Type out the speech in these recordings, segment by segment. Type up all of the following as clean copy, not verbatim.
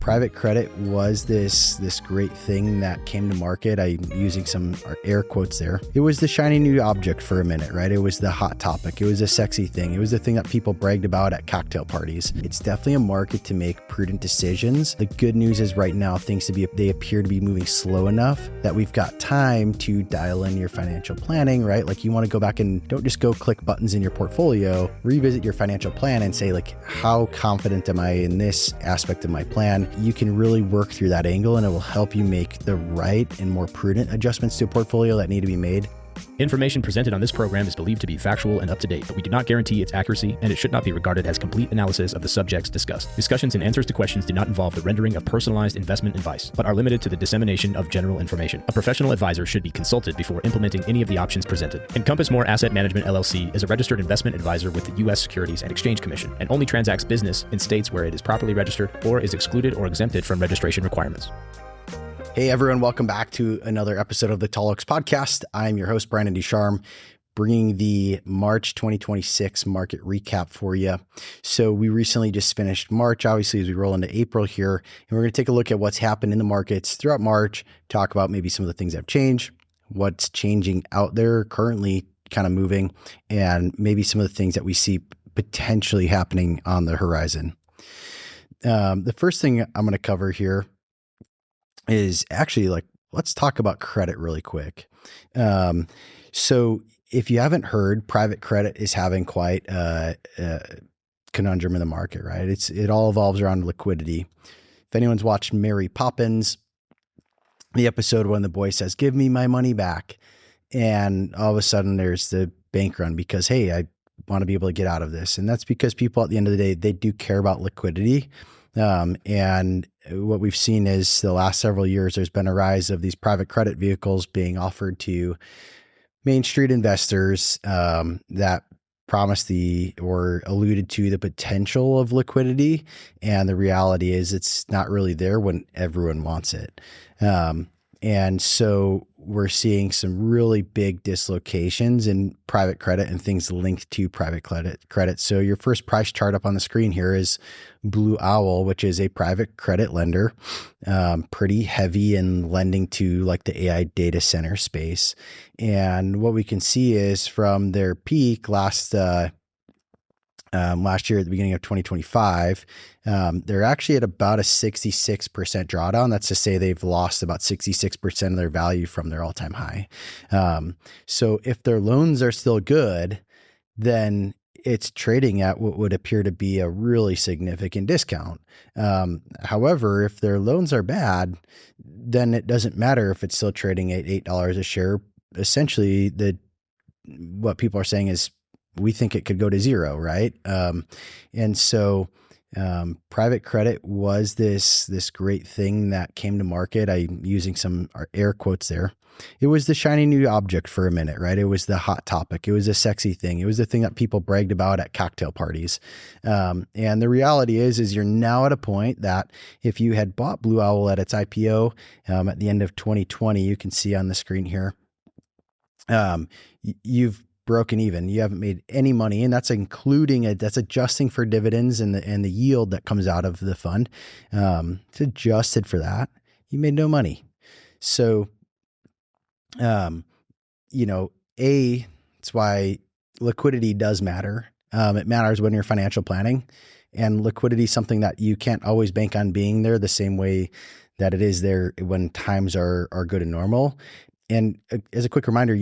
private credit was this great thing that came to market. I'm using some air quotes there. It was the shiny new object for a minute, right? It was the hot topic. It was a sexy thing. It was the thing that people bragged about at cocktail parties. It's definitely a market to make prudent decisions. The good news is right now they appear to be moving slow enough that we've got time to dial in your financial planning, right? Like you want to go back and don't just go click buttons in your portfolio, revisit your financial plan and say like, how confident am I in this aspect of my plan? You can really work through that angle and it will help you make the right and more prudent adjustments to a portfolio that need to be made. Information presented on this program is believed to be factual and up to date, but we do not guarantee its accuracy, and it should not be regarded as complete analysis of the subjects discussed. Discussions and answers to questions do not involve the rendering of personalized investment advice, but are limited to the dissemination of general information. A professional advisor should be consulted before implementing any of the options presented. Encompass More Asset Management LLC is a registered investment advisor with the U.S. Securities and Exchange Commission and only transacts business in states where it is properly registered or is excluded or exempted from registration requirements. Hey everyone, welcome back to another episode of the Tall Oaks Podcast. I'm your host, Brandon Ducharme, bringing the March 2026 market recap for you. So we recently just finished March, obviously, as we roll into April here, and we're going to take a look at what's happened in the markets throughout March, talk about maybe some of the things that have changed, what's changing out there currently kind of moving, and maybe some of the things that we see potentially happening on the horizon. The first thing I'm going to cover here is actually let's talk about credit really quick. So if you haven't heard, private credit is having quite a conundrum in the market, right? It all evolves around liquidity. If anyone's watched Mary Poppins, the episode when the boy says, "Give me my money back," and all of a sudden there's the bank run because, hey, I want to be able to get out of this. And that's because people at the end of the day, they do care about liquidity. And what we've seen is the last several years, there's been a rise of these private credit vehicles being offered to Main Street investors that promised or alluded to the potential of liquidity. And the reality is it's not really there when everyone wants it. And so we're seeing some really big dislocations in private credit and things linked to private credit. So your first price chart up on the screen here is Blue Owl, which is a private credit lender, pretty heavy in lending to like the AI data center space. And what we can see is from their peak last year at the beginning of 2025, they're actually at about a 66% drawdown. That's to say they've lost about 66% of their value from their all-time high. So if their loans are still good, then it's trading at what would appear to be a really significant discount. However, if their loans are bad, then it doesn't matter if it's still trading at $8 a share. Essentially, what people are saying is, we think it could go to zero, right? And so private credit was this great thing that came to market. I'm using some air quotes there. It was the shiny new object for a minute, right? It was the hot topic. It was a sexy thing. It was the thing that people bragged about at cocktail parties. And the reality is you're now at a point that if you had bought Blue Owl at its IPO at the end of 2020, you can see on the screen here, you've broken even. You haven't made any money, and that's adjusting for dividends and the yield that comes out of the fund. It's adjusted for that. You made no money. So, that's why liquidity does matter. It matters when you're financial planning, and liquidity is something that you can't always bank on being there the same way that it is there when times are good and normal. And as a quick reminder,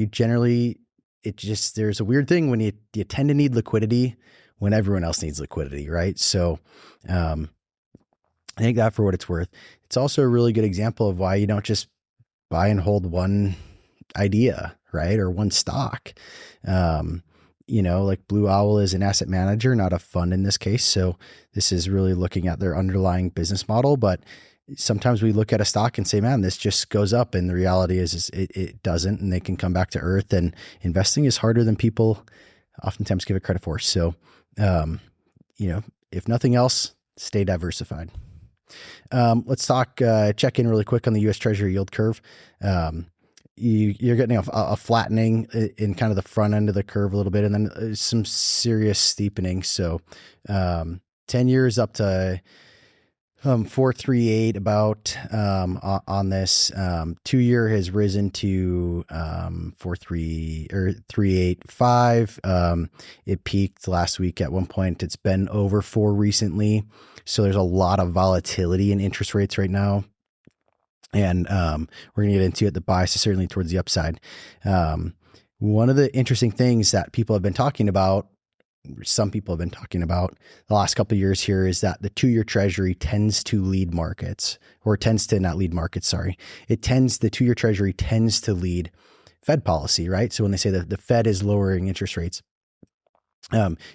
there's a weird thing when you tend to need liquidity when everyone else needs liquidity, right? So I think that for what it's worth. It's also a really good example of why you don't just buy and hold one idea, right? Or one stock. Like Blue Owl is an asset manager, not a fund in this case. So this is really looking at their underlying business model. But sometimes we look at a stock and say, man, this just goes up. And the reality is it doesn't, and they can come back to earth, and investing is harder than people oftentimes give it credit for. So, if nothing else, stay diversified. Let's check in really quick on the U.S. Treasury yield curve. You're getting a flattening in kind of the front end of the curve a little bit, and then some serious steepening. So, 10 years up to 438 about on this. 2-year has risen to 385. It peaked last week at one point. It's been over 4 recently. So there's a lot of volatility in interest rates right now. And we're going to get into it. The bias is certainly towards the upside. One of the interesting things that some people have been talking about the last couple of years here is that the 2-year Treasury tends to lead markets, or tends to not lead markets. Sorry. The 2-year Treasury tends to lead Fed policy, right? So when they say that the Fed is lowering interest rates,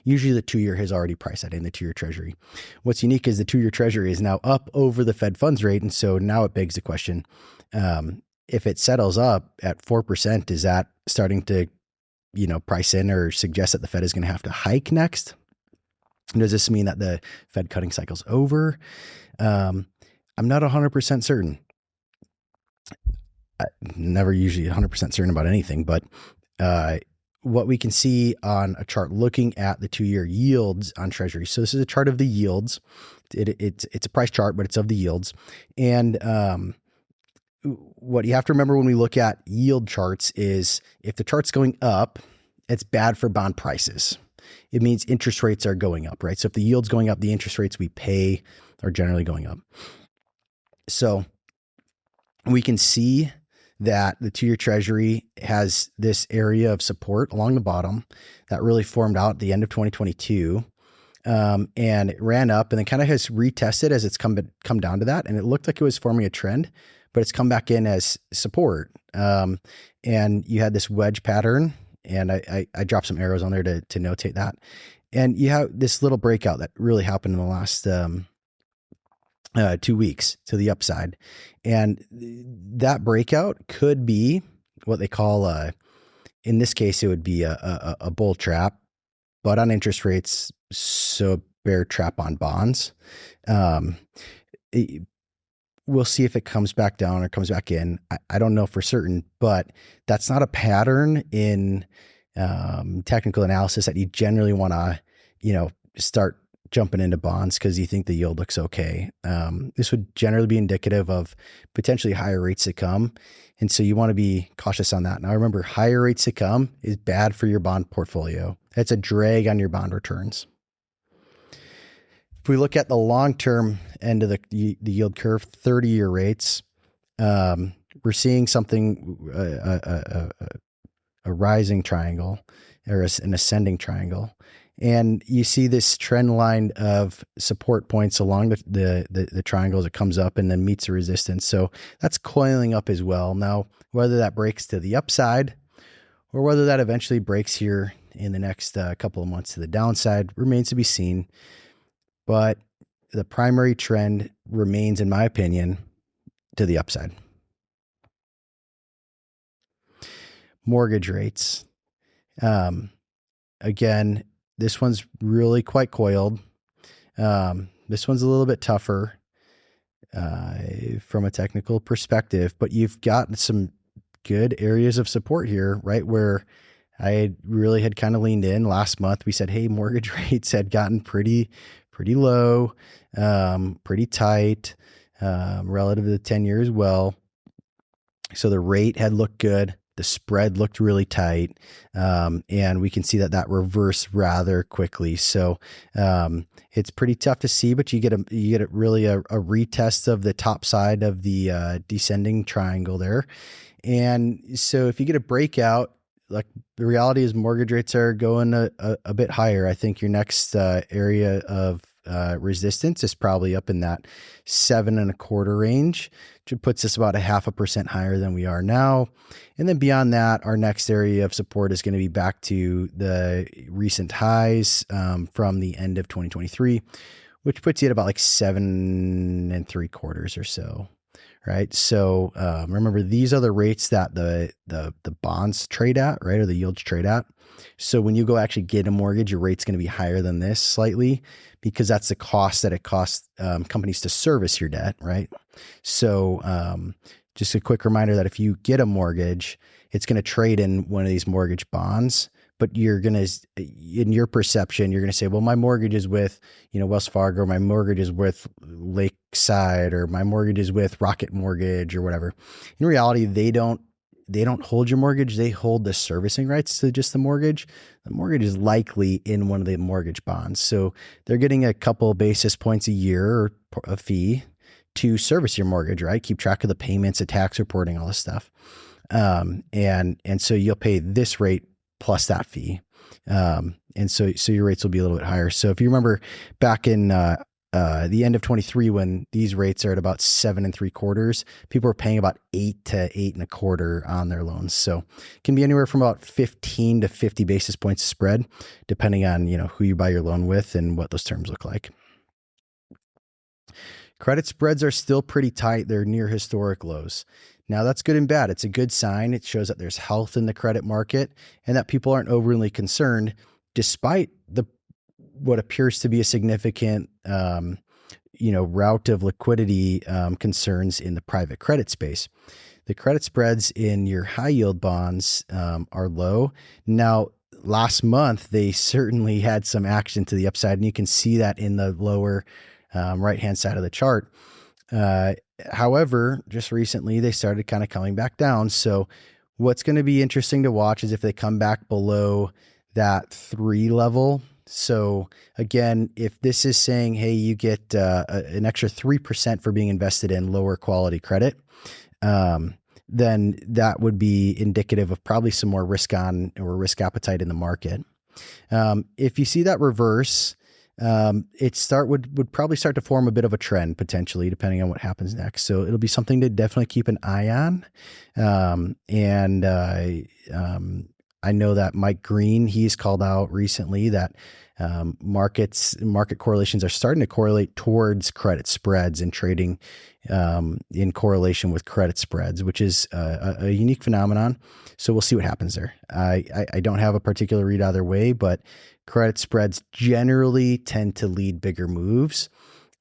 usually the 2-year has already priced that in, the 2-year Treasury. What's unique is the 2-year Treasury is now up over the Fed funds rate. And so now it begs the question, if it settles up at 4%, is that starting to price in or suggest that the Fed is going to have to hike next? Does this mean that the Fed cutting cycle's over? I'm not 100% certain. I'm never usually 100% certain about anything, but what we can see on a chart looking at the 2-year yields on Treasury. So this is a chart of the yields. It's a price chart, but it's of the yields. And what you have to remember when we look at yield charts is if the chart's going up, it's bad for bond prices. It means interest rates are going up, right? So if the yield's going up, the interest rates we pay are generally going up. So we can see that the 2-year Treasury has this area of support along the bottom that really formed out at the end of 2022. And it ran up and then kind of has retested as it's come down to that. And it looked like it was forming a trend, but it's come back in as support. And you had this wedge pattern, and I dropped some arrows on there to notate that. And you have this little breakout that really happened in the last 2 weeks to the upside. And that breakout could be what they call, in this case, it would be a bull trap, but on interest rates, so a bear trap on bonds. We'll see if it comes back down or comes back in. I don't know for certain, but that's not a pattern in technical analysis that you generally want to, start jumping into bonds because you think the yield looks okay. This would generally be indicative of potentially higher rates to come. And so you want to be cautious on that. Now remember, higher rates to come is bad for your bond portfolio. It's a drag on your bond returns. If we look at the long-term end of the yield curve, 30-year rates, we're seeing something, a rising triangle or an ascending triangle. And you see this trend line of support points along the triangle as it comes up and then meets the resistance. So that's coiling up as well. Now, whether that breaks to the upside or whether that eventually breaks here in the next couple of months to the downside remains to be seen. But the primary trend remains, in my opinion, to the upside. Mortgage rates. Again, this one's really quite coiled. This one's a little bit tougher from a technical perspective, but you've got some good areas of support here, right? Where I really had kind of leaned in last month. We said, hey, mortgage rates had gotten pretty low, pretty tight, relative to the 10-year as well. So the rate had looked good. The spread looked really tight. And we can see that reversed rather quickly. So, it's pretty tough to see, but you get a retest of the top side of the, descending triangle there. And so if you get a breakout, like the reality is mortgage rates are going a bit higher. I think your next, area of, resistance is probably up in that 7.25% range, which puts us about 0.5% higher than we are now. And then beyond that, our next area of support is going to be back to the recent highs from the end of 2023, which puts you at about like 7.75% or so. Right. So remember, these are the rates that the bonds trade at, right? Or the yields trade at. So when you go actually get a mortgage, your rate's going to be higher than this slightly because that's the cost that it costs companies to service your debt, right? So just a quick reminder that if you get a mortgage, it's going to trade in one of these mortgage bonds, but you're going to, in your perception, you're going to say, well, my mortgage is with, Wells Fargo, my mortgage is with Lakeside, or my mortgage is with Rocket Mortgage or whatever. In reality, they don't hold your mortgage. They hold the servicing rights to just the mortgage. The mortgage is likely in one of the mortgage bonds. So they're getting a couple basis points a year or a fee to service your mortgage, right? Keep track of the payments, the tax reporting, all this stuff. And so you'll pay this rate plus that fee. And so your rates will be a little bit higher. So if you remember back in, the end of 23, when these rates are at about 7.75%, people are paying about 8 to 8.25% on their loans. So it can be anywhere from about 15 to 50 basis points spread, depending on, who you buy your loan with and what those terms look like. Credit spreads are still pretty tight. They're near historic lows. Now that's good and bad. It's a good sign. It shows that there's health in the credit market and that people aren't overly concerned despite what appears to be a significant, route of liquidity concerns in the private credit space. The credit spreads in your high yield bonds are low. Now, last month, they certainly had some action to the upside, and you can see that in the lower right-hand side of the chart. However, just recently, they started kind of coming back down. So what's going to be interesting to watch is if they come back below that 3 level. So again, if this is saying, hey, you get an extra 3% for being invested in lower quality credit, then that would be indicative of probably some more risk on or risk appetite in the market. If you see that reverse, it would probably start to form a bit of a trend potentially, depending on what happens next. So it'll be something to definitely keep an eye on. I know that Mike Green, he's called out recently that market correlations are starting to correlate towards credit spreads and trading in correlation with credit spreads, which is a unique phenomenon. So we'll see what happens there. I don't have a particular read either way, but credit spreads generally tend to lead bigger moves.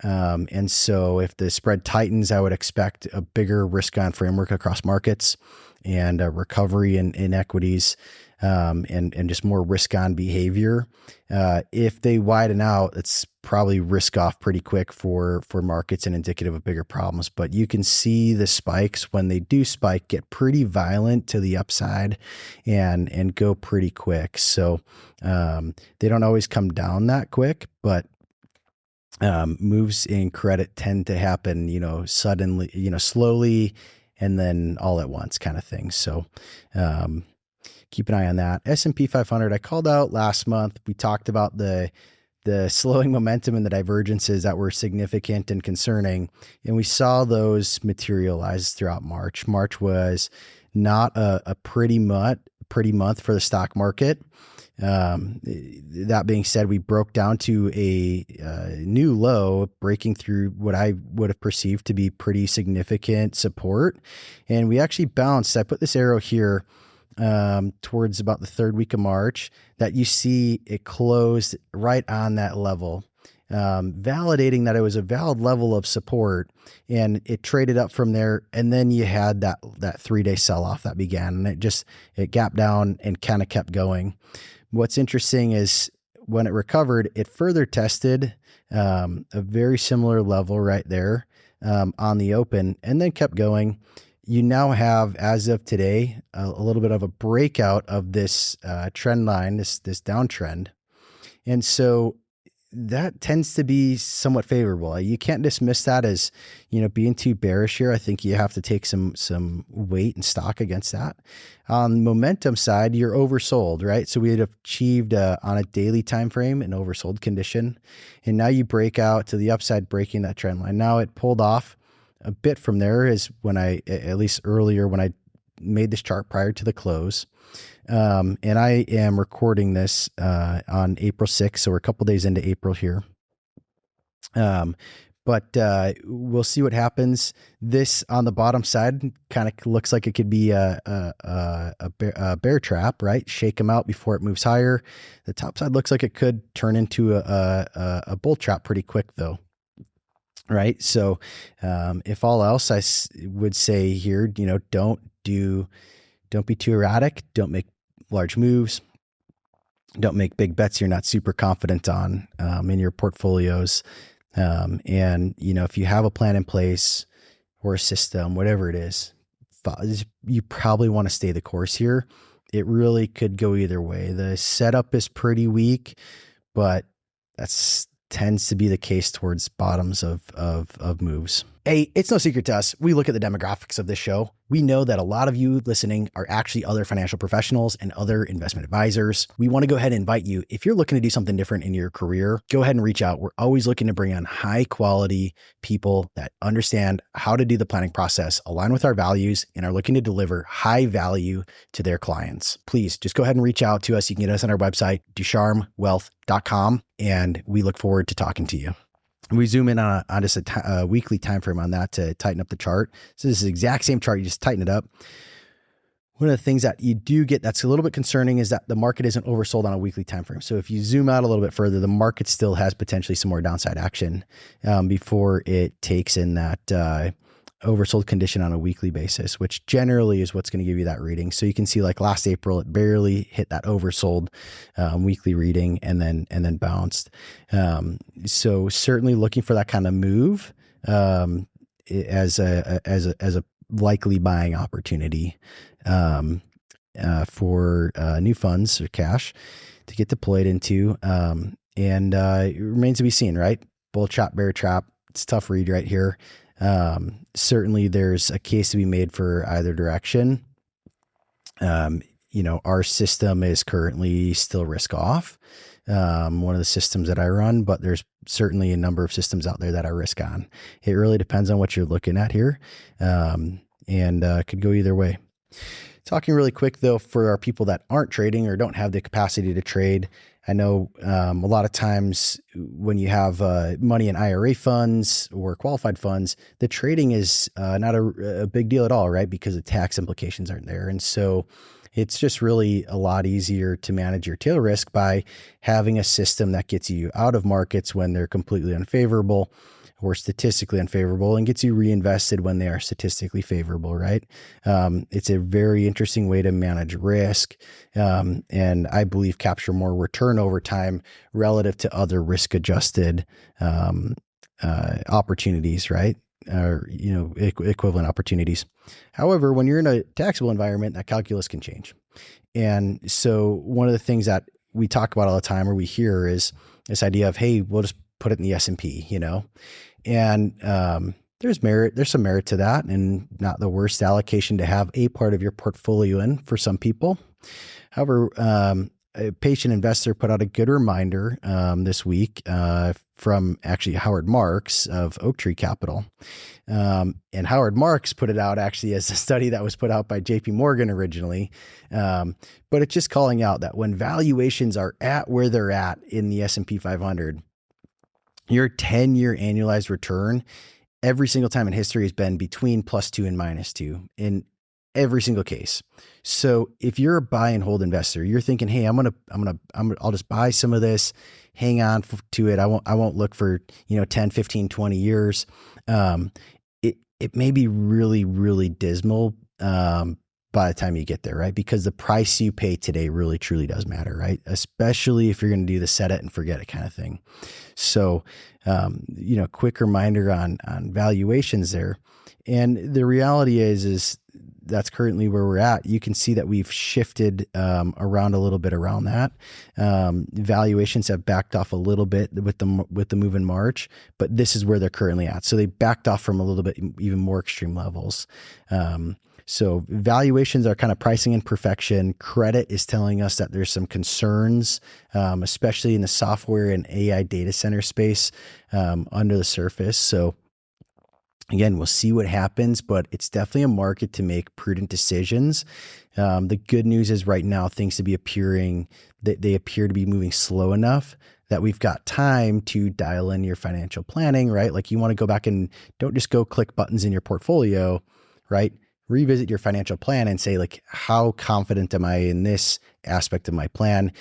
And so if the spread tightens, I would expect a bigger risk on framework across markets and a recovery in equities. And just more risk on behavior. If they widen out, it's probably risk off pretty quick for markets and indicative of bigger problems. But you can see the spikes, when they do spike, get pretty violent to the upside and go pretty quick. So they don't always come down that quick, but moves in credit tend to happen, suddenly, slowly, and then all at once kind of thing. So keep an eye on that. S&P 500, I called out last month. We talked about the slowing momentum and the divergences that were significant and concerning. And we saw those materialize throughout March. March was not a pretty month for the stock market. That being said, we broke down to a new low, breaking through what I would have perceived to be pretty significant support. And we actually bounced. I put this arrow here towards about the third week of March, that you see it closed right on that level, validating that it was a valid level of support, and it traded up from there. And then you had that 3-day sell-off that began, and it gapped down and kind of kept going. What's interesting is when it recovered, it further tested a very similar level right there on the open, and then kept going. You now have, as of today, a little bit of a breakout of this trend line, this downtrend. And so that tends to be somewhat favorable. You can't dismiss that as, being too bearish here. I think you have to take some weight and stock against that. On the momentum side, you're oversold, right? So we had achieved on a daily time frame an oversold condition. And now you break out to the upside, breaking that trend line. Now it pulled off a bit from there is when at least earlier when I made this chart prior to the close. And I am recording this on April 6th. So we're a couple days into April here. But we'll see what happens. This on the bottom side kind of looks like it could be a bear trap, right? Shake them out before it moves higher. The top side looks like it could turn into a bull trap pretty quick though. Right. So, if all else, I would say here, don't be too erratic. Don't make large moves. don't make big bets you're not super confident on in your portfolios. And, if you have a plan in place or a system, whatever it is, you probably want to stay the course here. It really could go either way. The setup is pretty weak, but that's tends to be the case towards bottoms of moves. Hey, it's no secret to us. We look at the demographics of this show. We know that a lot of you listening are actually other financial professionals and other investment advisors. We want to go ahead and invite you. If you're looking to do something different in your career, go ahead and reach out. We're always looking to bring on high quality people that understand how to do the planning process, align with our values, and are looking to deliver high value to their clients. Please just go ahead and reach out to us. You can get us on our website, ducharmewealth.com, and we look forward to talking to you. We zoom in on just a weekly time frame on that to tighten up the chart. So this is the exact same chart, you just tighten it up. One of the things that you do get that's a little bit concerning is that the market isn't oversold on a weekly time frame. So if you zoom out a little bit further, the market still has potentially some more downside action before it takes in that oversold condition on a weekly basis, which generally is what's going to give you that reading. So you can see like last April, it barely hit that oversold weekly reading and then bounced. So certainly looking for that kind of move as a likely buying opportunity for new funds or cash to get deployed into. And it remains to be seen, right? Bull trap, bear trap. It's a tough read right here. Certainly there's a case to be made for either direction. Our system is currently still risk off. One of the systems that I run, but there's certainly a number of systems out there that are risk on. It really depends on what you're looking at here. And could go either way. Talking really quick though, for our people that aren't trading or don't have the capacity to trade, I know a lot of times when you have money in IRA funds or qualified funds, the trading is not a big deal at all, right? Because the tax implications aren't there. And so it's just really a lot easier to manage your tail risk by having a system that gets you out of markets when they're completely unfavorable or statistically unfavorable and gets you reinvested when they are statistically favorable, right? It's a very interesting way to manage risk and I believe capture more return over time relative to other risk-adjusted opportunities, right? Or, equivalent opportunities. However, when you're in a taxable environment, that calculus can change. And so one of the things that we talk about all the time or we hear is this idea of, hey, we'll just put it in the S&P, and there's some merit to that and not the worst allocation to have a part of your portfolio in for some people. However, a patient investor put out a good reminder this week from actually Howard Marks of Oak Tree Capital. And Howard Marks put it out actually as a study that was put out by JP Morgan originally. But it's just calling out that when valuations are at where they're at in the S&P 500, your 10-year annualized return every single time in history has been between +2 and -2 in every single case. So if you're a buy and hold investor, you're thinking, hey, I'll just buy some of this, hang on to it. I won't look for, 10, 15, 20 years. It may be really, really dismal, by the time you get there, right? Because the price you pay today really truly does matter, right? Especially if you're going to do the set it and forget it kind of thing. So, quick reminder on valuations there. And the reality is that's currently where we're at. You can see that we've shifted around a little bit around that. Valuations have backed off a little bit with the move in March, but this is where they're currently at. So they backed off from a little bit even more extreme levels. So valuations are kind of pricing in perfection. Credit is telling us that there's some concerns, especially in the software and AI data center space under the surface. So again, we'll see what happens, but it's definitely a market to make prudent decisions. The good news is right now things to be they appear to be moving slow enough that we've got time to dial in your financial planning, right? Like you want to go back and don't just go click buttons in your portfolio, right? Revisit your financial plan and say, like, how confident am I in this aspect of my plan?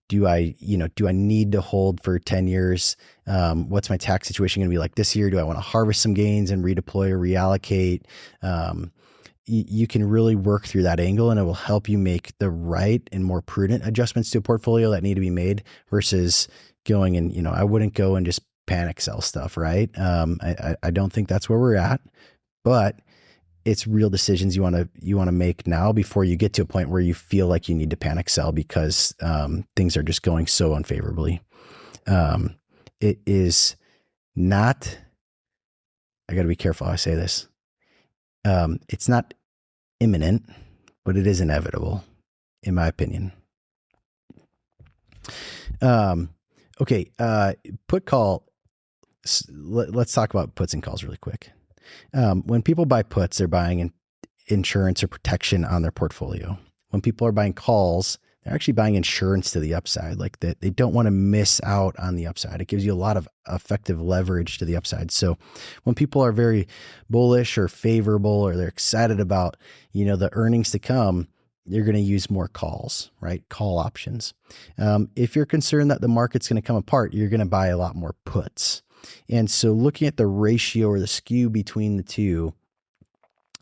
Do I need to hold for 10 years? What's my tax situation going to be like this year? Do I want to harvest some gains and redeploy or reallocate? you can really work through that angle, and it will help you make the right and more prudent adjustments to a portfolio that need to be made versus going and, I wouldn't go and just panic sell stuff, right? I don't think that's where we're at, but it's real decisions you want to make now before you get to a point where you feel like you need to panic sell because things are just going so unfavorably. It is not, I got to be careful how I say this. It's not imminent, but it is inevitable, in my opinion. Okay. Put call. Let's talk about puts and calls really quick. When people buy puts, they're buying insurance or protection on their portfolio. When people are buying calls, they're actually buying insurance to the upside. Like that, they don't want to miss out on the upside. It gives you a lot of effective leverage to the upside. So when people are very bullish or favorable, or they're excited about, the earnings to come, you're going to use more calls, right? Call options. If you're concerned that the market's going to come apart, you're going to buy a lot more puts. And so looking at the ratio or the skew between the two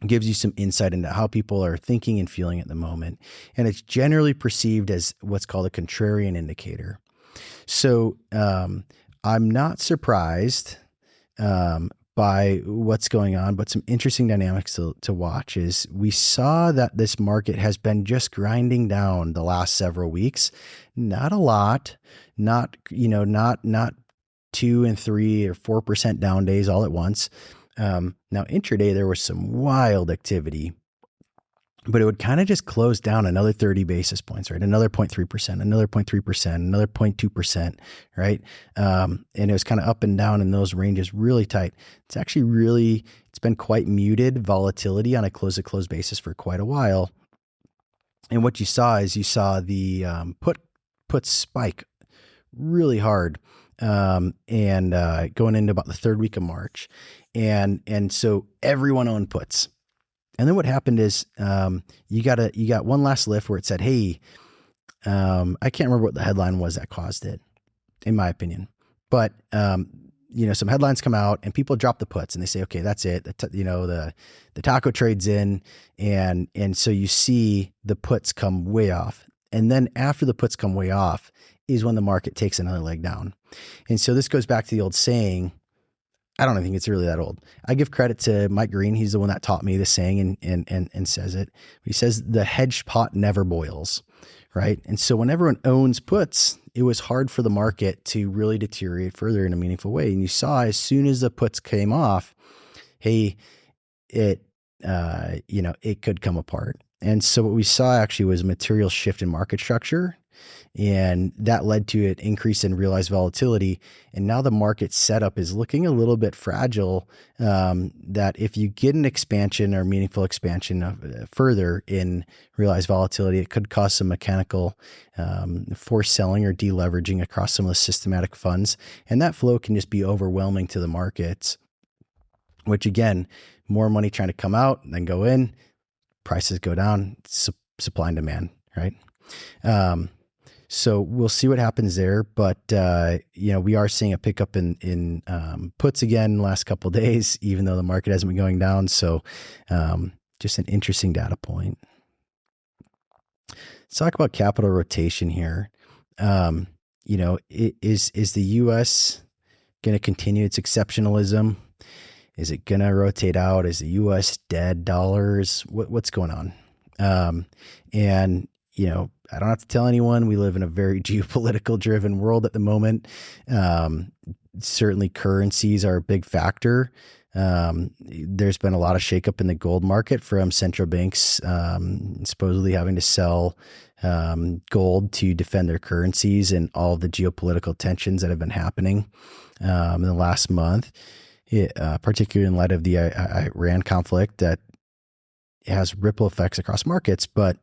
gives you some insight into how people are thinking and feeling at the moment. And it's generally perceived as what's called a contrarian indicator. So I'm not surprised by what's going on, but some interesting dynamics to watch is we saw that this market has been just grinding down the last several weeks. Not a lot, not 2 and 3 or 4% down days all at once. Now intraday, there was some wild activity, but it would kind of just close down another 30 basis points, right? Another 0.3%, another 0.3%, another 0.2%, right? And it was kind of up and down in those ranges, really tight. It's actually it's been quite muted volatility on a close to close basis for quite a while. And what you saw is the put spike really hard. And going into about the third week of March. And so everyone owned puts. And then what happened is, you got one last lift where it said, hey, I can't remember what the headline was that caused it, in my opinion, but, some headlines come out and people drop the puts and they say, okay, that's it. The taco trade's in. And so you see the puts come way off. And then after the puts come way off is when the market takes another leg down. And so this goes back to the old saying. I don't think it's really that old. I give credit to Mike Green. He's the one that taught me the saying and says it. He says the hedge pot never boils, right? And so when everyone owns puts, it was hard for the market to really deteriorate further in a meaningful way. And you saw as soon as the puts came off, hey, it could come apart. And so what we saw actually was a material shift in market structure. And that led to an increase in realized volatility. And now the market setup is looking a little bit fragile, that if you get an expansion or meaningful expansion further in realized volatility, it could cause some mechanical forced selling or deleveraging across some of the systematic funds. And that flow can just be overwhelming to the markets, which again, more money trying to come out than go in, prices go down, supply and demand, right? So we'll see what happens there, but we are seeing a pickup in puts again in the last couple of days, even though the market hasn't been going down. So just an interesting data point. Let's talk about capital rotation here. Is the U.S. going to continue its exceptionalism? Is it going to rotate out? Is the U.S. dead? Dollars? What's going on? I don't have to tell anyone, we live in a very geopolitical driven world at the moment. Certainly currencies are a big factor. There's been a lot of shakeup in the gold market from central banks, supposedly having to sell gold to defend their currencies, and all of the geopolitical tensions that have been happening in the last month, particularly in light of the Iran conflict that has ripple effects across markets. But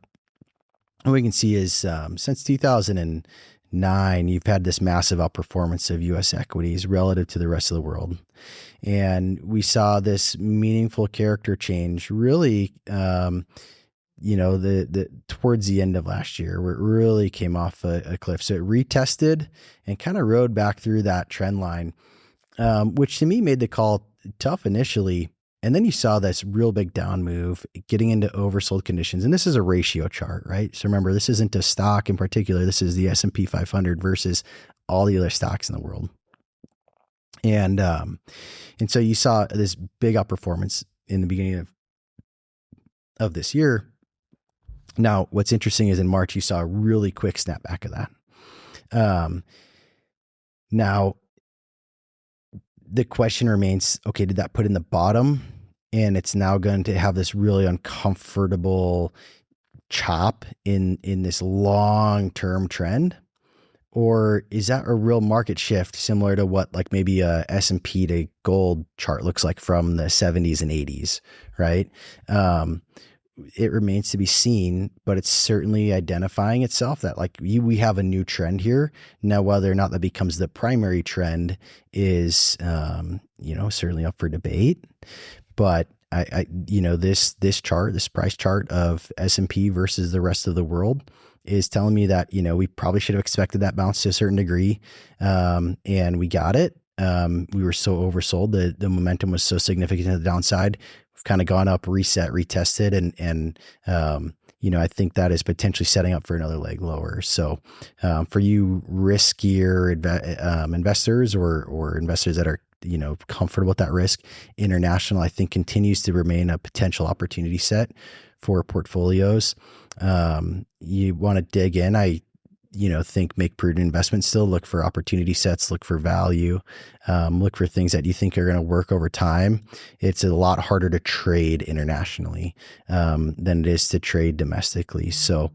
what we can see is since 2009, you've had this massive outperformance of U.S. equities relative to the rest of the world. And we saw this meaningful character change really, towards the end of last year, where it really came off a cliff. So it retested and kind of rode back through that trend line, which to me made the call tough initially. And then you saw this real big down move, getting into oversold conditions. And this is a ratio chart, right? So remember, this isn't a stock in particular. This is the S&P 500 versus all the other stocks in the world. And so you saw this big outperformance in the beginning of this year. Now, what's interesting is in March, you saw a really quick snapback of that. Now, the question remains, okay, did that put in the bottom and it's now going to have this really uncomfortable chop in this long-term trend? Or is that a real market shift similar to what like maybe a S&P to gold chart looks like from the 70s and 80s, right? It remains to be seen, but it's certainly identifying itself that like we have a new trend here. Now, whether or not that becomes the primary trend is, certainly up for debate. But this chart, this price chart of S&P versus the rest of the world is telling me that, we probably should have expected that bounce to a certain degree. And we got it. We were so oversold. The momentum was so significant to the downside. We've kind of gone up, reset, retested, and I think that is potentially setting up for another leg lower. So for you riskier investors or investors that are comfortable with that risk, international, I think, continues to remain a potential opportunity set for portfolios. You want to dig in. I think make prudent investments still, look for opportunity sets, look for value, look for things that you think are going to work over time. It's a lot harder to trade internationally than it is to trade domestically. So,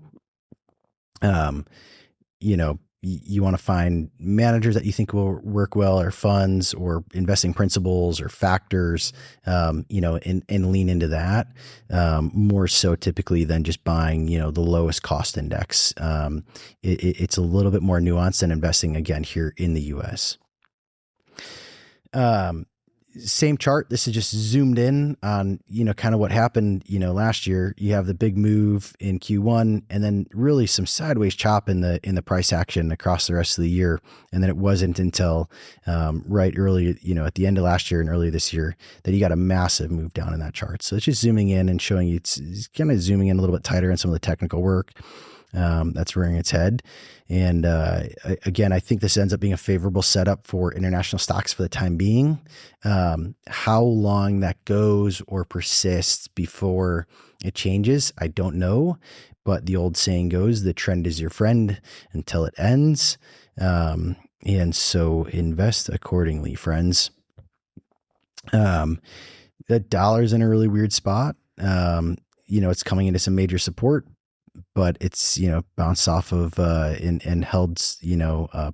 you want to find managers that you think will work well, or funds or investing principles or factors, and lean into that more so typically than just buying, the lowest cost index. It's a little bit more nuanced than investing again here in the US. Same chart. This is just zoomed in on, kind of what happened, last year. You have the big move in Q1 and then really some sideways chop in the price action across the rest of the year. And then it wasn't until right early, at the end of last year and early this year that you got a massive move down in that chart. So it's just zooming in and showing you it's kind of zooming in a little bit tighter on some of the technical work. That's rearing its head. And again, I think this ends up being a favorable setup for international stocks for the time being. How long that goes or persists before it changes, I don't know. But the old saying goes, the trend is your friend until it ends. And so invest accordingly, friends. The dollar's in a really weird spot. It's coming into some major support, but it's, bounced off of, and held,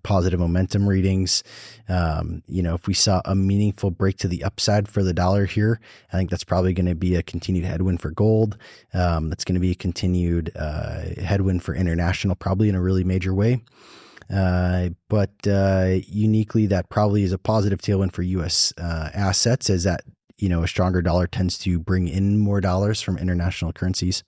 positive momentum readings. If we saw a meaningful break to the upside for the dollar here, I think that's probably going to be a continued headwind for gold. That's going to be a continued, headwind for international, probably in a really major way. But uniquely, that probably is a positive tailwind for U.S. Assets, as that, a stronger dollar tends to bring in more dollars from international currencies.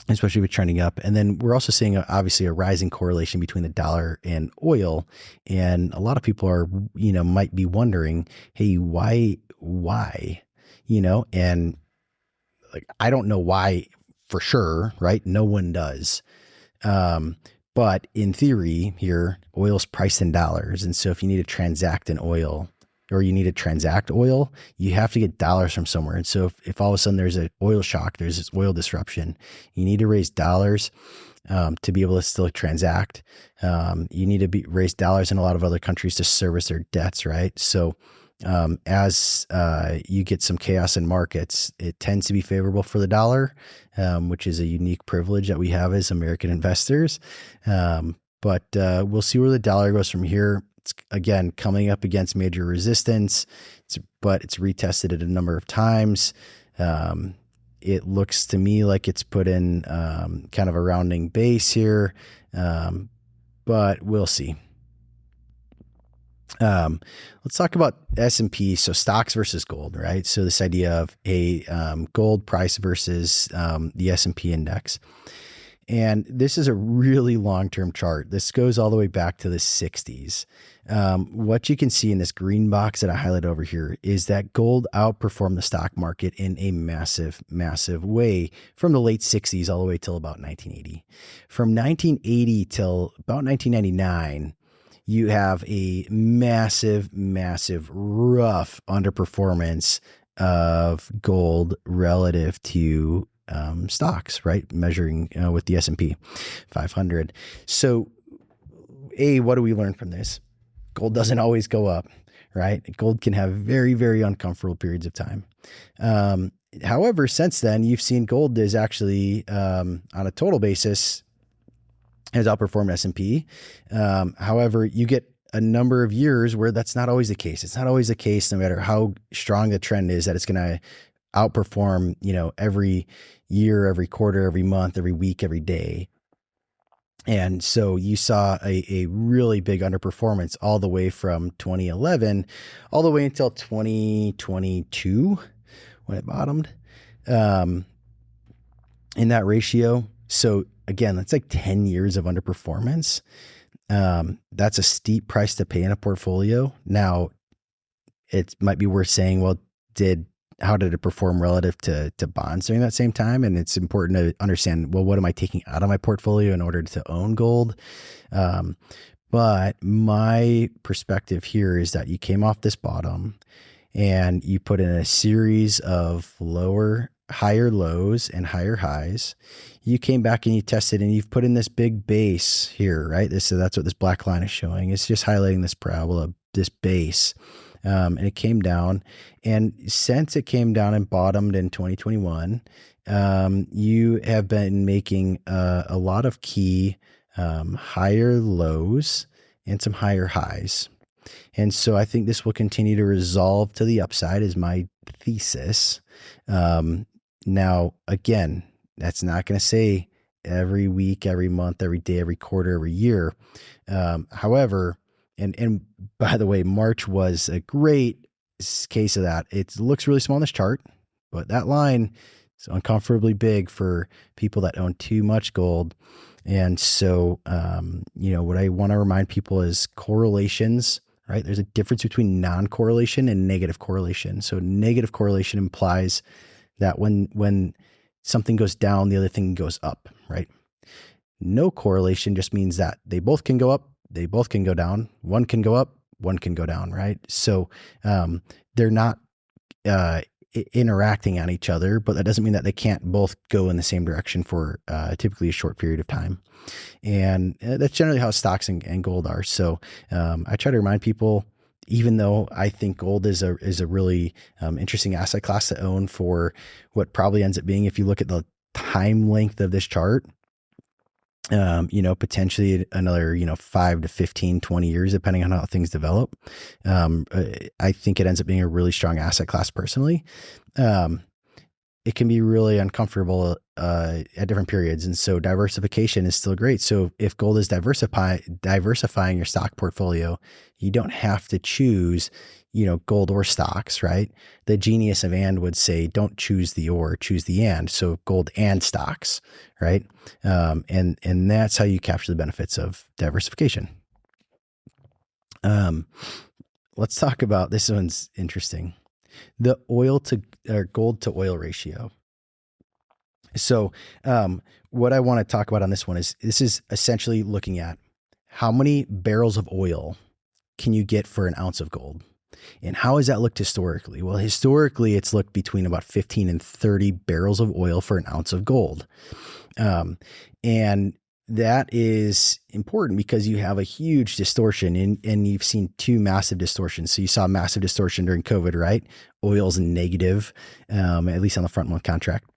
Especially with trending up. And then we're also seeing obviously a rising correlation between the dollar and oil. And a lot of people are, might be wondering, hey, why, and like, I don't know why for sure, right? No one does. But in theory here, oil's priced in dollars. And so if you need to transact in oil, or you need to transact oil, you have to get dollars from somewhere. And so if all of a sudden there's an oil shock, there's this oil disruption, you need to raise dollars to be able to still transact. You need to raise dollars in a lot of other countries to service their debts, right? So as you get some chaos in markets, it tends to be favorable for the dollar, which is a unique privilege that we have as American investors. But we'll see where the dollar goes from here. It's again coming up against major resistance, but it's retested it a number of times. It looks to me like it's put in kind of a rounding base here, but we'll see. Let's talk about S&P. So stocks versus gold, right? So this idea of a gold price versus the S&P index. And this is a really long-term chart. This goes all the way back to the 60s. What you can see in this green box that I highlight over here is that gold outperformed the stock market in a massive, massive way from the late 60s all the way till about 1980. From 1980 till about 1999, you have a massive, massive, rough underperformance of gold relative to stocks, right? Measuring with the S&P 500. So, what do we learn from this? Gold doesn't always go up, right? Gold can have very, very uncomfortable periods of time. However, since then, you've seen gold is actually, on a total basis, has outperformed S&P. However, you get a number of years where that's not always the case. It's not always the case, no matter how strong the trend is, that it's going to outperform, every year, every quarter, every month, every week, every day. And so you saw a really big underperformance all the way from 2011, all the way until 2022 when it bottomed in that ratio. So again, that's like 10 years of underperformance. That's a steep price to pay in a portfolio. Now, it might be worth saying, well, how did it perform relative to bonds during that same time? And it's important to understand, well, what am I taking out of my portfolio in order to own gold? But my perspective here is that you came off this bottom and you put in a series of higher lows and higher highs. You came back and you tested and you've put in this big base here, right? So that's what this black line is showing. It's just highlighting this parabola, this base. And it came down. And since it came down and bottomed in 2021, you have been making a lot of key higher lows and some higher highs. And so I think this will continue to resolve to the upside is my thesis. Now, again, that's not going to say every week, every month, every day, every quarter, every year. However, and by the way, March was a great case of that. It looks really small on this chart, but that line is uncomfortably big for people that own too much gold. And so, what I want to remind people is correlations, right? There's a difference between non-correlation and negative correlation. So negative correlation implies that when something goes down, the other thing goes up, right? No correlation just means that they both can go up, they both can go down. One can go up, one can go down, right? So they're not interacting on each other, but that doesn't mean that they can't both go in the same direction for typically a short period of time. And that's generally how stocks and gold are. So I try to remind people, even though I think gold is a really interesting asset class to own for what probably ends up being, if you look at the time length of this chart, potentially another, 5 to 15, 20 years, depending on how things develop. I think it ends up being a really strong asset class personally. It can be really uncomfortable at different periods. And so diversification is still great. So if gold is diversifying your stock portfolio, you don't have to choose, gold or stocks, right? The genius of and would say, don't choose the or, choose the and. So gold and stocks, right? And that's how you capture the benefits of diversification. Let's talk about, this one's interesting. The gold to oil ratio. So, what I want to talk about on this one is, this is essentially looking at how many barrels of oil can you get for an ounce of gold? And how has that looked historically? Well, historically, it's looked between about 15 and 30 barrels of oil for an ounce of gold. And that is important because you have a huge distortion and you've seen two massive distortions. So you saw massive distortion during COVID, right? Oil's negative, at least on the front month contract.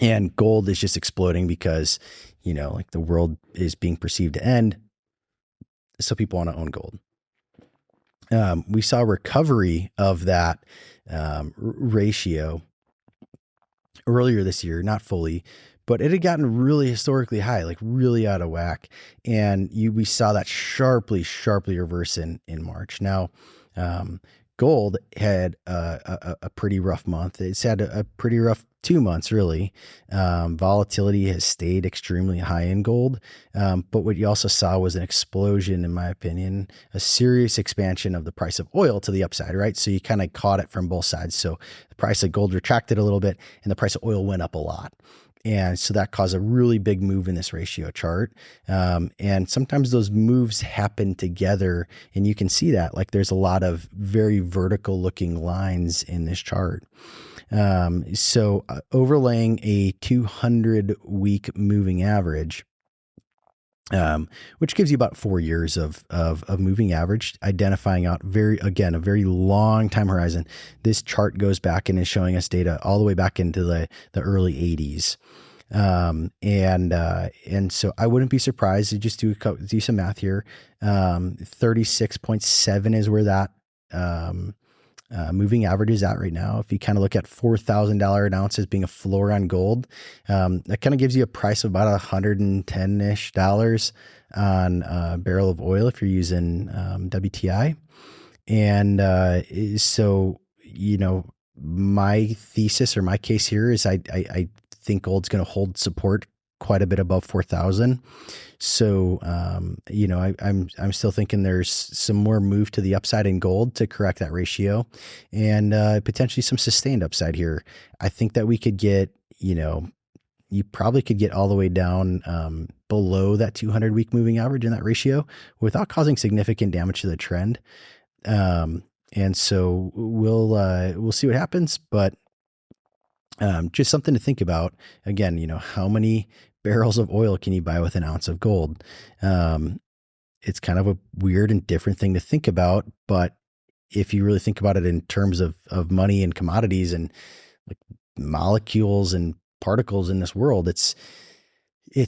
And gold is just exploding because, like the world is being perceived to end. So people want to own gold. We saw recovery of that ratio earlier this year, not fully, but it had gotten really historically high, like really out of whack. And we saw that sharply reverse in March. Now, Gold had a pretty rough month. It's had a pretty rough 2 months, really. Volatility has stayed extremely high in gold. But what you also saw was an explosion, in my opinion, a serious expansion of the price of oil to the upside, right? So you kind of caught it from both sides. So the price of gold retracted a little bit and the price of oil went up a lot. And so that caused a really big move in this ratio chart. And sometimes those moves happen together, and you can see that. Like, there's a lot of very vertical looking lines in this chart. So overlaying a 200-week moving average, which gives you about 4 years of moving average, identifying out a very long time horizon. This chart goes back and is showing us data all the way back into the early 80s. And so I wouldn't be surprised to just do some math here. 36.7 is where that, moving average is at right now. If you kind of look at $4,000 an ounce as being a floor on gold, that kind of gives you a price of about $110-ish on a barrel of oil if you're using WTI. And so, my thesis or my case here is I think gold's going to hold support quite a bit above 4,000. So, I'm still thinking there's some more move to the upside in gold to correct that ratio, and potentially some sustained upside here. I think that we could get, you probably could get all the way down below that 200-week moving average in that ratio without causing significant damage to the trend. And so we'll see what happens, but just something to think about. Again, how many barrels of oil can you buy with an ounce of gold? It's kind of a weird and different thing to think about, but if you really think about it in terms of money and commodities and like molecules and particles in this world, it's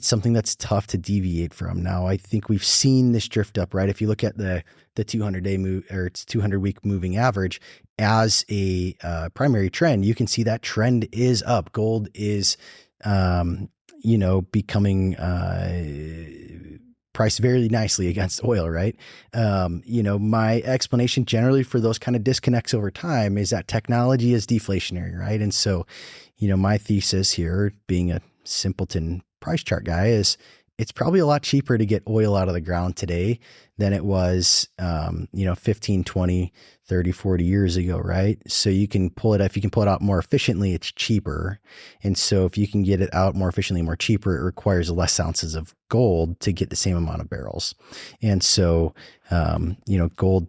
something that's tough to deviate from. Now, I think we've seen this drift up, right? If you look at the 200-day move, or it's 200-week moving average as a primary trend, you can see that trend is up. Gold is, becoming priced very nicely against oil, right? My explanation generally for those kind of disconnects over time is that technology is deflationary, right? And so, my thesis here, being a simpleton price chart guy, is it's probably a lot cheaper to get oil out of the ground today than it was, 15, 20, 30, 40 years ago, right? So you can pull it, if you can pull it out more efficiently, it's cheaper. And so if you can get it out more efficiently, more cheaper, it requires less ounces of gold to get the same amount of barrels. And so, gold,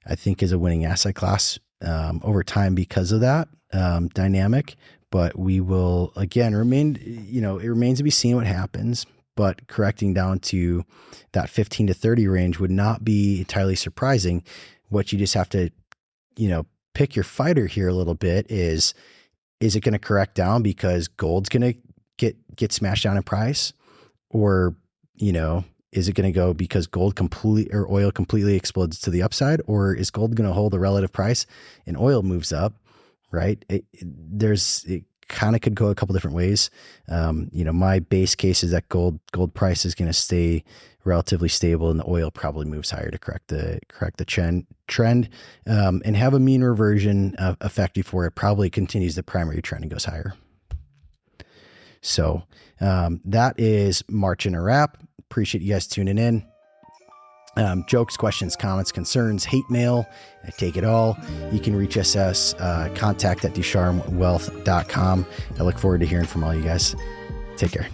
I think, is a winning asset class over time because of that dynamic. But we will, again, it remains to be seen what happens. But correcting down to that 15 to 30 range would not be entirely surprising. What you just have to, pick your fighter here a little bit is it going to correct down because gold's going to get smashed down in price? Or, is it going to go because oil completely explodes to the upside? Or is gold going to hold a relative price and oil moves up, right? It kind of could go a couple different ways. My base case is that gold price is going to stay relatively stable, and the oil probably moves higher to correct the trend, and have a mean reversion effect before it probably continues the primary trend and goes higher. So that is March in a wrap. Appreciate you guys tuning in. Jokes, questions, comments, concerns, hate mail, I take it all. You can reach us as contact@ducharmewealth.com. I look forward to hearing from all you guys. Take care.